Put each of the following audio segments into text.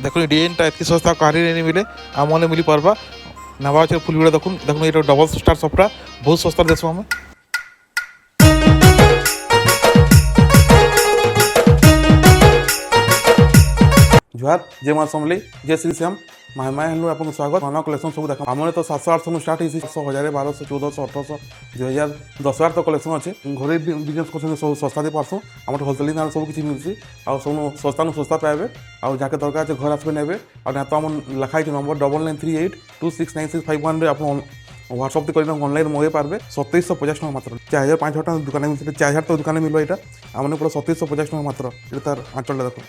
देखो डिजाइनटा एत सस्ता कहानी नहीं मिले आम मैंने मिल पार्बा नवा अच्छे फुल भिड़ देखुन देखुन ये डबल स्टार सफ्टा बहुत सस्ता देसु आम जुहार जय माँ समली जय श्री श्याम माय हेलो आपको स्वागत मामा कलेक्शन सब देखा आम तो 700-800 स्टार्ट होती 1000 1200 1400 1800 2000 10,000 तो कलेक्शन अच्छे घरे बिजनेस कर सब सस्ता दे पार्सु आम होलसेलिंग दाम सब किसी मिलूँ आ सब सस्ता सस्ता पाइबे आ जाके दरकार अच्छे घर आसपे ने आ तो आम लिखाई नंबर 9938269665 आप व्हाट्सअप से कर ऑनलाइन मंगे पारे 2750 टका मात्र 4000-5000 टका दुकान में 4000 तो दुकान मिलवा यहाँ आम पूरा 2750 टका मात्र ये तार आंचल देख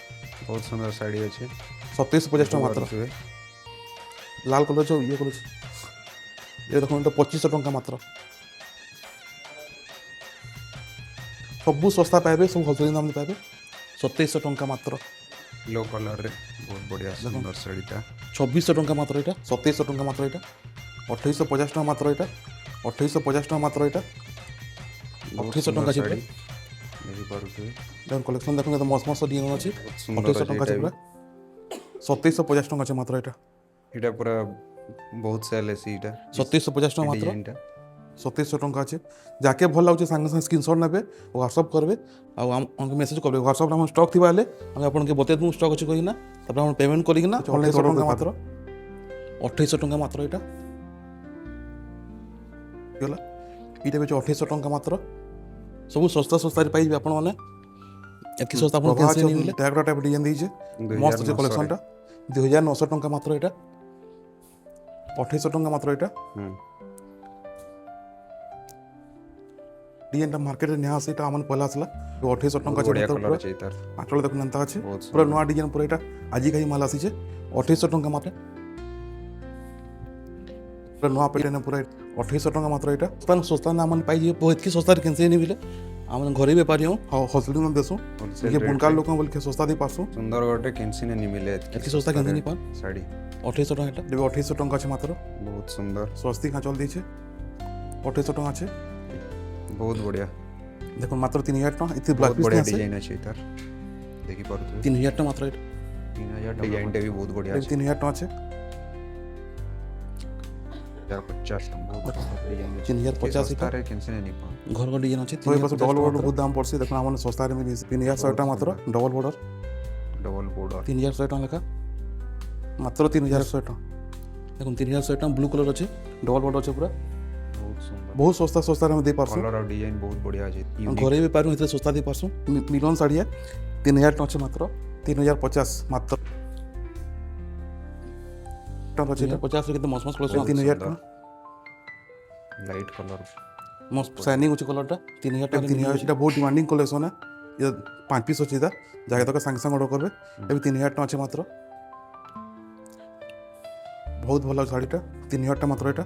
बहुत सुंदर साड़ी अच्छे 2750 टका मात्र लाल कलर जो ये कलर ये देखो तो 2500 टका मात्र सब सस्ता पाइबे सब होलसेल दाम पाइबे 2700 टका मात्र लो कलर रे बहुत बढ़िया सुंदर साड़ीटा 2600 टका मात्र यहाँ 2700 टका मात्र यहाँ 2850 टका मात्र यहाँ 2850 टका मात्र यहाँ 2800 टका साड़ी देखि पारुथे देखो कलेक्शन देखो तो मस्त मस्त डिजाइन अच्छी 2800 टका पूरा 2750 टका अच्छे मात्र यहाँ इटा पूरा बहुत सेल है सीटा 2750 टका मात्र डिजाइनटा 2700 टका अच्छे जाके भल लगे सागे सागे स्क्रीनशॉट ने व्हाट्सअप करेंगे आमको मेसेज करेंगे व्हाट्सअप में स्टॉक थी आम आपको बते दूँ स्टॉक अच्छे कहीना आप पेमेंट करना 2800 टका मात्र 2800 टका मात्र यहाँ गला ये 2800 टका मात्र सब सस्ता सस्ता पाइबे आपण मैंने एत सस्ता टैग टाइप डिजाइन दीजिए मस्त अच्छे कलेक्शनटा 2900 टका मात्र यहाँ 2800 टका मात्र यहाँ डिजाइन मार्केट में निहा से आम पहला आसला 2800 टका आंचल देखो एंता अच्छे पूरा नुआ डिजाइन पूरा यहाँ आज कहीं माल आसी 2800 टका मात्र पूरा नुआ पैटर्न पूरा 2800 टका मात्र यहाँ सस्ता ना आम पाई बहुत सस्ता कैसे नहीं मिले आम घरे बेपारी होलसेल में देसु ये बुनकार लोक बोल के सस्ता दे पासु सुंदर गोटे कैंसी ने नहीं मिले एत सस्ता कैसे नहीं पान साड़ी 2800 टका यहाँ 2800 टका अच्छे मात्र बहुत सुंदर स्वस्ति आंचल दी 2800 टका अच्छे बहुत बढ़िया देखो मात्र 3000 टका इतनी ब्लैक बढ़िया डिजाइन अच्छे इधर देखि पारुथे 3000 टका मात्र 3000 डिजाइन भी बहुत बढ़िया 3000 टका अच्छे 50 बहुत 3050 सारे कैंसी ने नहीं पा घर का डिजाइन अच्छे डबल बॉर्डर बहुत दाम पड़सी देखो आम सस्ता रे मिली 3100 टका मात्र डबल बॉर्डर 3100 टका लेखा मात्र 3100 टका देखो 3100 टका ब्लू कलर अच्छे डबल बॉर्डर अच्छे पूरा बहुत सस्ता सस्ता रे दे पारसु कलर और डिजाइन बहुत बढ़िया है घरे भी पारू इतने सस्ता दे पारसु मिलन साड़ी है 3000 टका अच्छे मात्र 3050 मात्र टका अच्छे 50 के मस्त मस्त कलर 3000 टका लाइट कलर मस्त शाइनिंग अच्छे कलरटा 3000 टका 3000 এটা बहुत डिमांडिंग कलेक्शन है ये 5 पीस अच्छे जाके तक संगे संगे ऑर्डर करबे ए 3000 टका अच्छे मात्र बहुत भल शाड़ीटा 3000 टका मात्र एटा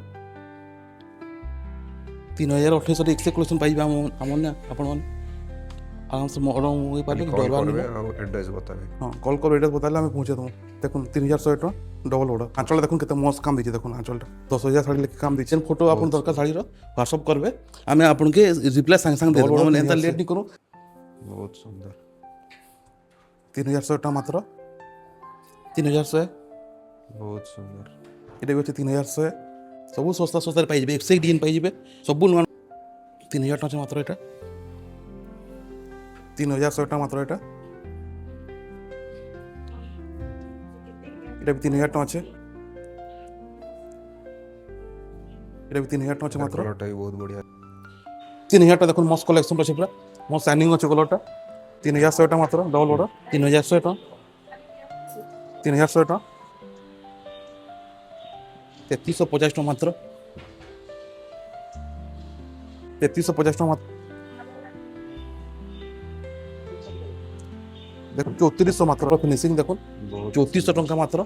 3028 एक से कलेक्शन पाइबे आमने आपण आराम से ऑर्डर हो पारे कॉल करबे और एड्रेस बताबे हां कॉल कर एड्रेस बताले हमें पहुंचे तुम देखो 3100 टका डबल ऑर्डर आंचल देखो केते मस्त काम दीजिए देखो आंचलटा 10000 साड़ी लेके काम दीजिए फोटो आपन दरकार साड़ी रो व्हाट्सएप करबे हमें आपन के रिप्लाई संग संग दे देबो हम एंता लेट नहीं करू बहुत सुंदर 3100 टका मात्र 3100 बहुत सुंदर এটা হচ্ছে 3100 सब सस्ता सस्ता पाइबे एक से एक डिजाइन पाइबे सब नुआ 3000 टका मात्र এটা 3100 टका मात्र এটা এটা 3000 टका আছে এটা 3000 टका আছে মাত্র कलरটা भी बहुत बढ़िया 3000 टका দেখুন মস্ত কালেকশন আছে পুরো মস্ত শাইনিং আছে কলরটা 3100 टका মাত্র ডবল অর্ডার 3100 टका 3100 टका 3350 टका मात्र 3350 टका मात्र देखो 3400 मात्र फिनिशिंग देखो 3400 टका मात्र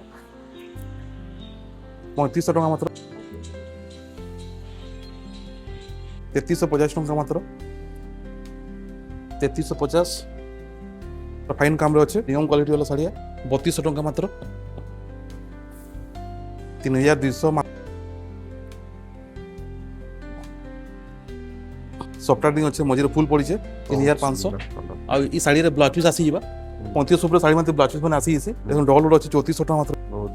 3500 टका मात्र 3350 टका मात्र 3350 फाइन काम रे अच्छे नियम क्वालिटी वाला साड़ी है 3200 टका मात्र 3200 सफ्टवेयर अच्छे मझे फुल पड़ी 3500 आ साड़ी ब्लाउज पीस आसी 3500 ଉପରେ ଶାଢ଼ୀ ମୋତେ ବ୍ଲାଉଜ ପିସ୍ ମାନେ ଆସିଯାଇଛି। ଦେଖନ୍ତୁ ଡବଲ ବୋର୍ଡ ଅଛି 3400 ଟଙ୍କା ମାତ୍ର, ବହୁତ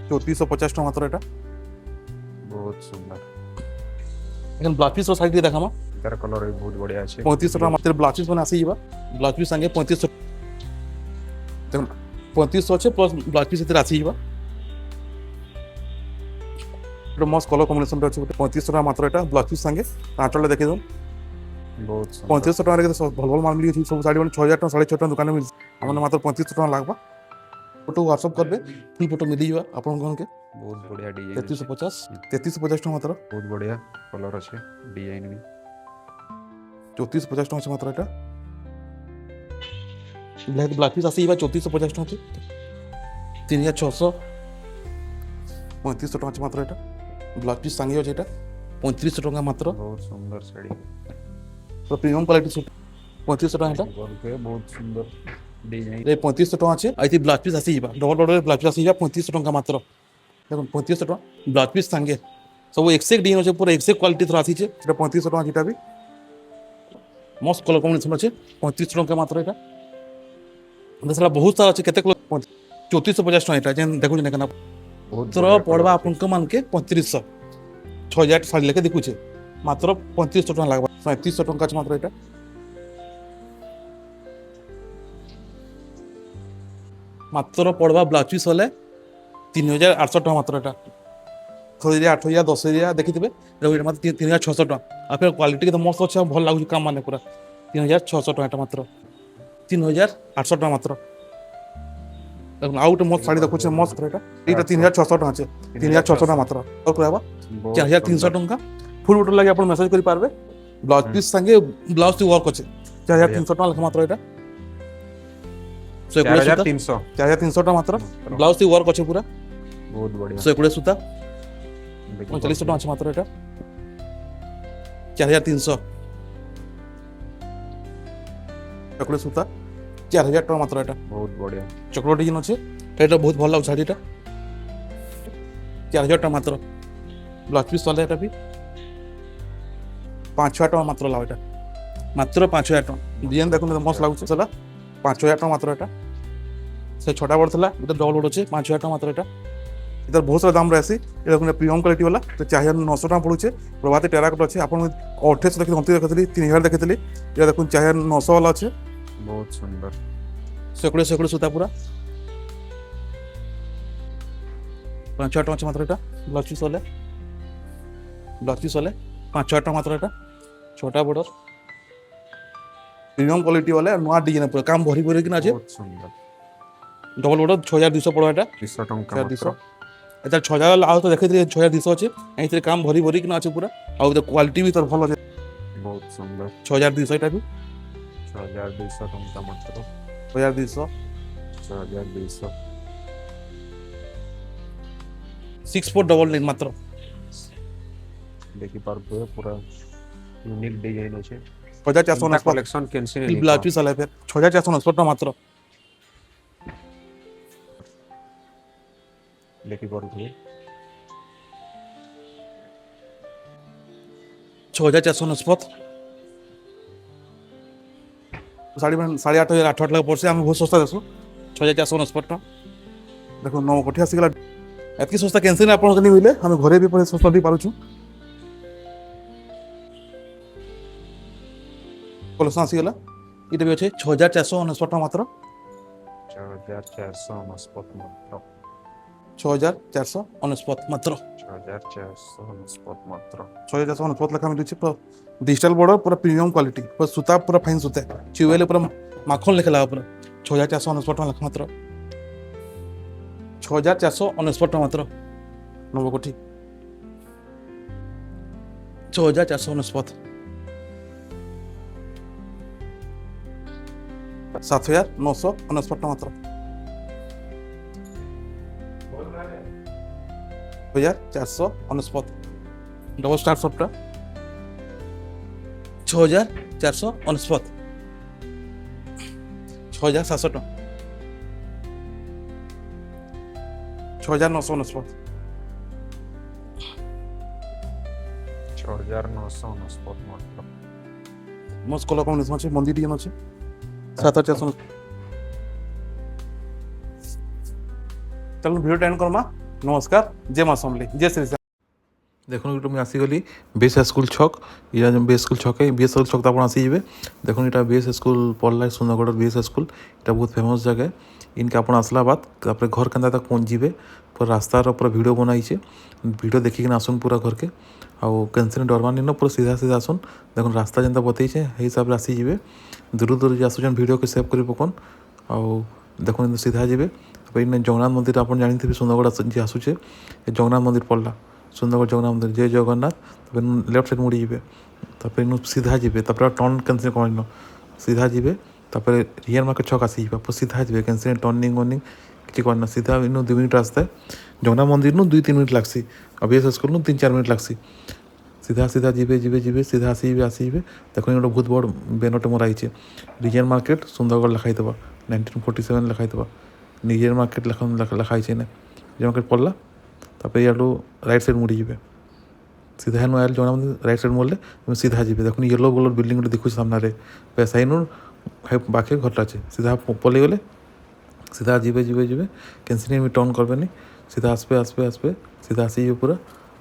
3450 ଟଙ୍କା ମାତ୍ର ଏଟା। ବହୁତ ସୁନ୍ଦର। ଏখানে ବ୍ଲାଉଜ ପିସ୍ ଶାଢ଼ୀ ଟିକେ ଦେখাମା। ତାର କଲର ବି ବହୁତ ବଢିଆ ଅଛି। 3500 ଟଙ୍କା ମାତ୍ର ବ୍ଲାଉଜ ପିସ୍ ମାନେ ଆସିଯିବା। ବ୍ଲାଉଜ ପିସ୍ ସାଙ୍ଗେ 3500 ଦେଖନ୍ତୁ 3500 ଅଛି ପ୍ଲସ୍ ବ୍ଲାଉଜ ପିସ୍ ଏଥିରେ ଆସିଯିବା। ଗୋଟେ ମସ୍ତ କଲର କମ୍ବିନେସନରେ ଅଛି ଗୋଟେ 3500 ଟଙ୍କା ମାତ୍ର ଏଟା ବ୍ଲାଉଜ ପିସ୍ ସାଙ୍ଗେ ଆଞ୍ଚଳରେ ଦେଖିଦେଉ। ବହୁତ ସୁନ୍ଦର। 3500 ଟଙ୍କାରେ କେତେ ଭଲ ଭଲ ମାଲ ମିଳୁଛି ସବୁ ଶାଢ଼ୀ ମାନେ 6000 ଟଙ୍କା 6500 ଟଙ୍କା ଦୋକାନରେ ମିଳୁଛି। ଆମର ମାତ୍ର 3500 ଟଙ୍କା ଲାଗବା। ଫଟୋ ହ୍ୱାଟ୍ସଆପ୍ କରିବେ ଫୁଲ୍ ଫଟୋ ମିଳିଯିବା ଆପଣଙ୍କୁ। ବହୁତ ବଢିଆ ଡିଜାଇନ। 3350 ଟଙ୍କା ମାତ୍ର, ବହୁତ ବଢିଆ କଲର ଅଛି, ଡିଜାଇନ ବି 3450 ଟଙ୍କା ଅଛି ମାତ୍ର ଏଟା। ବ୍ଲାକ୍ ପିସ୍ ଆସିଯିବା 3450 ଟଙ୍କା ଅଛି। 3600 3500 ଟଙ୍କା ଅଛି ମାତ୍ର ଏଟା। ବ୍ଲାଉଜ ପିସ୍ ସାଙ୍ଗେ ଅଛି ଏଟା 3500 ଟଙ୍କା ମାତ୍ର। ବହୁତ ସୁନ୍ଦର ଶାଢ଼ୀ। ପ୍ରିମିୟମ କ୍ୱାଲିଟି ସୁଟ୍ 3500 ଟଙ୍କା ଏଟା। ବହୁତ ସୁନ୍ଦର ଡିଜାଇନ। 3500 ଟଙ୍କା ଅଛି। ଏଠି ବ୍ଲାଉଜ ପିସ୍ ଆସିଯିବା ଡବଲ ଅର୍ଡରରେ ବ୍ଲାଉଜ ପିସ୍ ଆସିଯିବା 3500 ଟଙ୍କା ମାତ୍ର। ଦେଖନ୍ତୁ 3500 ଟଙ୍କା ବ୍ଲାଉଜ ପିସ୍ ସାଙ୍ଗେ ସବୁ ଏକ୍ସେକ୍ ଡିଜାଇନ ଅଛି, ପୁରା ଏକ୍ସେକ୍ କ୍ୱାଲିଟି ଥର ଆସିছে। এটা 3500 ଟଙ୍କା যেটা ବି ମସ୍ତ କଲର କମ୍ବିନେସନ ଅଛି। 3500 ଟଙ୍କା ମାତ୍ର ଏଟା। ସେଟା ବହୁତ ସାରା ଅଛି, କେତେ 3450 ଟଙ୍କା ଏଟା ଯେନ୍ ଦେଖୁଛନ୍ତି ନା ବହୁତ ତର ବଢିଆ ପଡ଼ବା colour ଆପଣଙ୍କ ମାନକେ 3500 6000 ଶାଢ଼ୀ ଲେଖେ ଦେଖୁଛେ ମାତ୍ର 3500 ଟଙ୍କା লাগবা। 3700 ଟଙ୍କା ଅଛି ମାତ୍ର ଏଟା। ମାତ୍ର ପଡ଼ବା ବ୍ଲାଉଜ ପିସ୍ ହେଲେ 3800 ଟଙ୍କା ମାତ୍ର ଏଟା। 8000 8000 10000 ଦେଖିଥିବେ ଏଇଟା ମାତ୍ର 3600 ଟଙ୍କା। ଆଉ ଫେର କ୍ୱାଲିଟି କେତେ ମସ୍ତ ଅଛି ଆଉ ଭଲ ଲାଗୁଛି କାମ ମାନେ ପୁରା 3600 ଟଙ୍କା ଏଟା ମାତ୍ର। 3800 ଟଙ୍କା ମାତ୍ର। ଦେଖୁନ ଆଉ ଗୋଟେ ମସ୍ତ ଶାଢ଼ୀ ଦେଖୁଛେ ମସ୍ତ ଏଟା। ଏଇଟା 3600 ଟଙ୍କା ଅଛି। 3600 ଟଙ୍କା ମାତ୍ର। ଆଉ କହିବା ବହୁତ 4300 ସୁନ୍ଦର। ଟଙ୍କା ফুল ফটো লাগে ଆପଣ মেসেজ କରି পারবে। ব্লাউজ পিস সাথে ব্লাউজ টি ওয়ার্ক আছে 4300 টাকা লেখা মাত্র এটা। 4300 4300 টাকা মাত্র। ব্লাউজ টি ওয়ার্ক আছে পুরা ବହୁତ ବଢିଆ। 120 সুতা দেখি 4500 টাকা আছে মাত্র এটা। 4300 চকলেট সুতা 4000 টাকা মাত্র এটা। ବହୁତ ବଢିଆ। চকলেট ডিজাইন আছে এটা বহুত ভালো লাগুছে শাড়িটা। 4000 টাকা মাত্র। ব্লাউজ পিস চলে এটা বি 5000 টাকা মাত্র লাভ এটা। মাত্র 5000 টাকা ডিজাইন দেখুন মস্ত লাগুছে সেটা 5000 টাকা মাত্র এটা। সে ছটা বড় লা এটা ডবল বড় আছে 5000 টাকা মাত্র এটা। এটার বহুত সারা দাম রয়েছে। এটা দেখুন প্রিমিয়ম কোয়ালিটি वाला তো 4900 টাকা পড়ুছে। প্রভাতে টেরাকট আছে আপন 28 দেখি 29 দেখেছিলি 3000 দেখেছিলি। এটা দেখুন 4900 वाला আছে। ବହୁତ ସୁନ୍ଦର। সেকড়ে সেকড়ে সুতা পুরা 5000 টাকা আছে মাত্র এটা। ব্লাউজ পিস হলে 5000 টাকা মাত্র এটা। छोटा बॉर्डर प्रीमियम क्वालिटी वाला नया डिजाइन पूरा काम भरी भरी किना আছে। ବହୁତ ସୁନ୍ଦର। डबल बॉर्डर 6200 पड़ो এটা। 200 ଟଙ୍କା 6200 ମାତ୍ର। এটা 6000 ଆଉ ତ ଦେଖିଥିଲି 6200 ଅଛି। ଏଇଥିରେ କାମ ଭରି ଭରି କିନା ଅଛି ପୁରା ଆଉ ତ କ୍ୱାଲିଟି ବି ତ ଭଲ ଅଛି। ବହୁତ ସୁନ୍ଦର। 6200 এটা ବି 6200 ଟଙ୍କା ମାତ୍ର। 6200 6200 6499 ମାତ୍ର। ଦେଖିପାରୁଥିବେ ପୁରା ୟୁନିକ୍ ଡିଜାଇନ ଅଛି। 6499 କଲେକ୍ସନ କେନସି ବ୍ଲାଉଜ ପିସ୍ ଆଲା ଫେର 6499 ଟଙ୍କା ମାତ୍ର। ଦେଖିପାରୁଥିବେ 6499 साड़ी में 8500 8 लाख पड़से आम बहुत सस्ता देसु 6499 टका। देखो नौ कोठी आसीगला एतकी सस्ता कैंसिल आप नहीं मिले हमें घरे भी पड़े सस्ता दी पारुछु। कलेक्शन आसीगला इटा भी अच्छे 6499 टका मात्र। 6499 ମାତ୍ର। 6499 ମାତ୍ର। 6499 ମାତ୍ର। 6499 ଲେଖା ମିଳୁଛି ପୁରା डिजिटल बॉर्डर पूरा प्रीमियम क्वालिटी पूरा सूता पूरा फाइन सूता चिवेले पूरा माखन लिखा लगा पूरा 6499 टका लख मात्र। 6499 टका मात्र नव कोठी 6499 7999 टका मात्र। 6499 डबल स्टार सॉफ्ट 6499 6700 टका 6999 6999 ମାତ୍ର। मस्त कलर कॉम्बिनेशन अच्छे मंदिर टी अच्छे 7,400 चलो भिडियो एंड करमा नमस्कार जय माँ समली जय श्री श्याम देखो ये मुझे आसीगली बीएस स्कूल छक या बीएस स्कूल छक है बीएस छक तो आप आसीजे देखो यहाँ बीएस स्कूल पढ़ला सुंदरगढ़ बीएस स्कूल यहाँ बहुत फेमस जगह है इनके आप आसला बाद तापर घर के तक पहुँचे पूरा रास्तार पूरा भिड बनाइछे भिड देखिक आसन पूरा घर के आउ कैंसिल डरवा नहीं पूरा सीधा सीधा आसन देखो रास्ता जेनता बतईचे हिसाब से आसीजे दूर दूर जो आसुन भिड के सेव कर पकन आउ देखो सीधा जी जगन्नाथ मंदिर आप जानते सुंदरगढ़ जी आसूचे जगन्नाथ मंदिर पड़ला सुंदरगढ़ जगन्नाथ मंदिर जय जगन्नाथ लेफ्ट साइड मुड़ी जी सीधा जी टर्न कैंसिल कर सीधा जी रियल मार्केट छक आसी सीधा जी कैंसिल टर्निंग वर्निंग किसी करना सीधा इन 2 मिनट रास्ता है जगन्नाथ मंदिर 2-3 मिनट लगसी अब ये स्कूल 3-4 मिनट लगसी सीधा सीधा जीवे जीवे जीवे सीधा आसीबे देखो गोटे बहुत बड़ बैनरटे मराई रियल मार्केट सुंदरगढ़ लिखाई 1947 लिखाई रियल मार्केट लिखाई रियल मार्केट पड़ला तापर याडू राइट साइड मुड़ी जी सीधा हेन आयल जगन्नाथ मंदिर राइट साइड मोड़ले सीधा जी देखो येलो कलर बिल्डिंग गोटे देखुचे सामने पैसा इन पाखे घरटा अच्छे सीधा पलि गले सीधा जीवे जीवे जीवे कैंसिल टर्न करबे सीधा आसपे आसपे आसपे सीधा आसी पूरा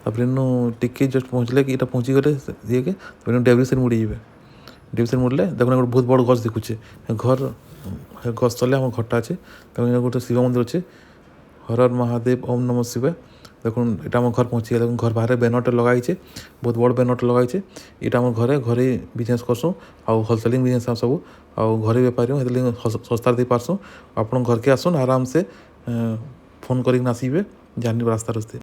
तापर इन टिके जस्ट पहुँचले कि पहुँची गले ये के डेवरी साइड मुड़ी जी डेवरी साइड मुड़ले देखो गोटे बहुत बड़ गछ देखुचे घर गछ तले आम घरटा अच्छे तक गोटे शिव मंदिर अच्छे हर हर महादेव ओम नमः शिवाय देखो यहाँ घर पहुँची गया देखो घर बाहर बैनरटे लगाई बहुत बड़ बैनरटे लगाई यहाँ आम घरे बिजनेस करसूँ आउ होलसेलिंग बिजनेस सब आउ घरे बेपारी सस्तार दे पार्सूँ आप घर के आसन आराम से फोन कर आसबे जानी रास्ता रस्ते।